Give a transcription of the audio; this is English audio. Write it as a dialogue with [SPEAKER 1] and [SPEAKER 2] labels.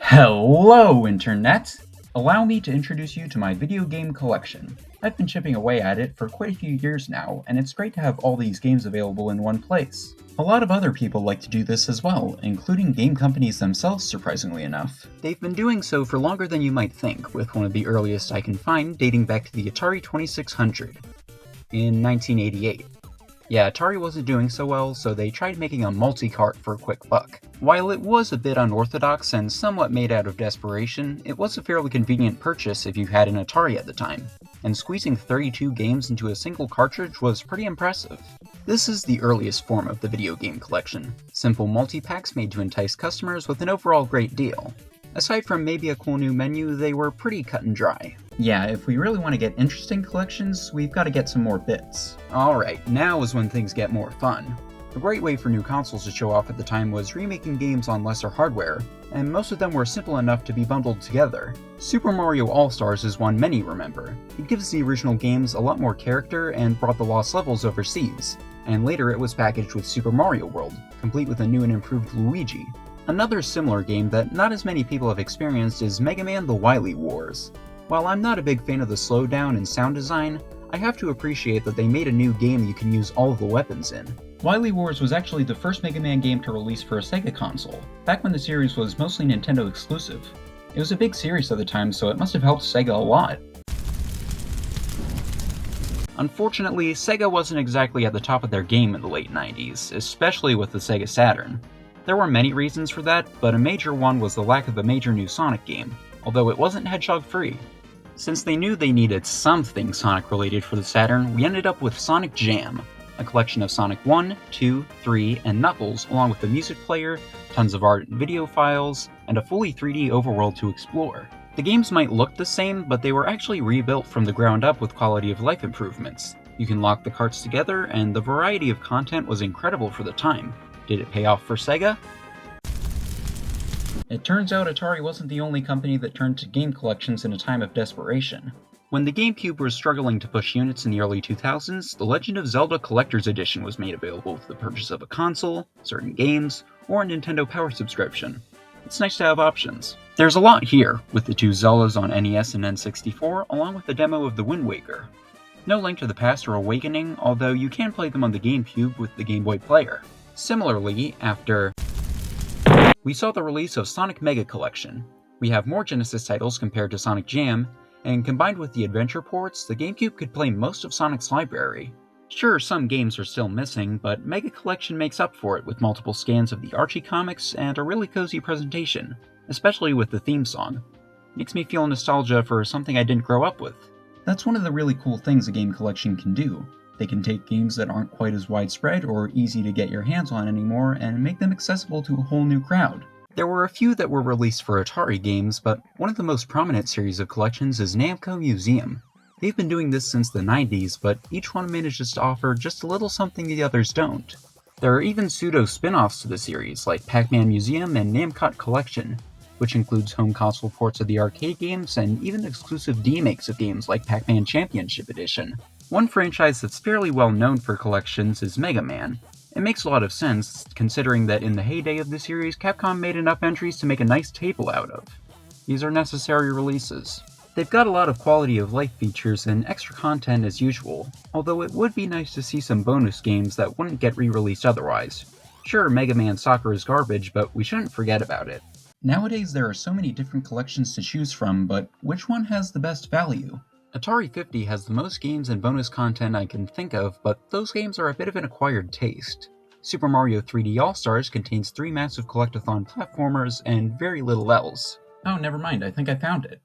[SPEAKER 1] Hello, Internet! Allow me to introduce you to my video game collection. I've been chipping away at it for quite a few years now, and it's great to have all these games available in one place. A lot of other people like to do this as well, including game companies themselves, surprisingly enough. They've been doing so for longer than you might think, with one of the earliest I can find dating back to the Atari 2600 in 1988. Yeah, Atari wasn't doing so well, so they tried making a multi-cart for a quick buck. While it was a bit unorthodox and somewhat made out of desperation, it was a fairly convenient purchase if you had an Atari at the time, and squeezing 32 games into a single cartridge was pretty impressive. This is the earliest form of the video game collection, simple multi-packs made to entice customers with an overall great deal. Aside from maybe a cool new menu, they were pretty cut and dry. Yeah, if we really want to get interesting collections, we've got to get some more bits. Alright, now is when things get more fun. A great way for new consoles to show off at the time was remaking games on lesser hardware, and most of them were simple enough to be bundled together. Super Mario All-Stars is one many remember. It gives the original games a lot more character and brought the lost levels overseas, and later it was packaged with Super Mario World, complete with a new and improved Luigi. Another similar game that not as many people have experienced is Mega Man: The Wily Wars. While I'm not a big fan of the slowdown and sound design, I have to appreciate that they made a new game you can use all of the weapons in. Wily Wars was actually the first Mega Man game to release for a Sega console, back when the series was mostly Nintendo exclusive. It was a big series at the time, so it must have helped Sega a lot. Unfortunately, Sega wasn't exactly at the top of their game in the late 90s, especially with the Sega Saturn. There were many reasons for that, but a major one was the lack of a major new Sonic game, although it wasn't Hedgehog-free. Since they knew they needed something Sonic-related for the Saturn, we ended up with Sonic Jam, a collection of Sonic 1, 2, 3, and Knuckles, along with a music player, tons of art and video files, and a fully 3D overworld to explore. The games might look the same, but they were actually rebuilt from the ground up with quality of life improvements. You can lock the carts together, and the variety of content was incredible for the time. Did it pay off for Sega? It turns out Atari wasn't the only company that turned to game collections in a time of desperation. When the GameCube was struggling to push units in the early 2000s, the Legend of Zelda Collector's Edition was made available with the purchase of a console, certain games, or a Nintendo Power subscription. It's nice to have options. There's a lot here, with the two Zeldas on NES and N64, along with a demo of the Wind Waker. No Link to the Past or Awakening, although you can play them on the GameCube with the Game Boy Player. Similarly, after we saw the release of Sonic Mega Collection. We have more Genesis titles compared to Sonic Jam, and combined with the adventure ports, the GameCube could play most of Sonic's library. Sure, some games are still missing, but Mega Collection makes up for it with multiple scans of the Archie comics and a really cozy presentation, especially with the theme song. Makes me feel nostalgia for something I didn't grow up with. That's one of the really cool things a game collection can do. They can take games that aren't quite as widespread or easy to get your hands on anymore and make them accessible to a whole new crowd. There were a few that were released for Atari games, but one of the most prominent series of collections is Namco Museum. They've been doing this since the 90s, but each one manages to offer just a little something the others don't. There are even pseudo-spin-offs to the series, like Pac-Man Museum and Namcot Collection, which includes home console ports of the arcade games and even exclusive demakes of games like Pac-Man Championship Edition. One franchise that's fairly well known for collections is Mega Man. It makes a lot of sense, considering that in the heyday of the series, Capcom made enough entries to make a nice table out of. These are necessary releases. They've got a lot of quality of life features and extra content as usual, although it would be nice to see some bonus games that wouldn't get re-released otherwise. Sure, Mega Man Soccer is garbage, but we shouldn't forget about it. Nowadays there are so many different collections to choose from, but which one has the best value? Atari 50 has the most games and bonus content I can think of, but those games are a bit of an acquired taste. Super Mario 3D All-Stars contains 3 massive collectathon platformers and very little else. Oh, never mind, I think I found it.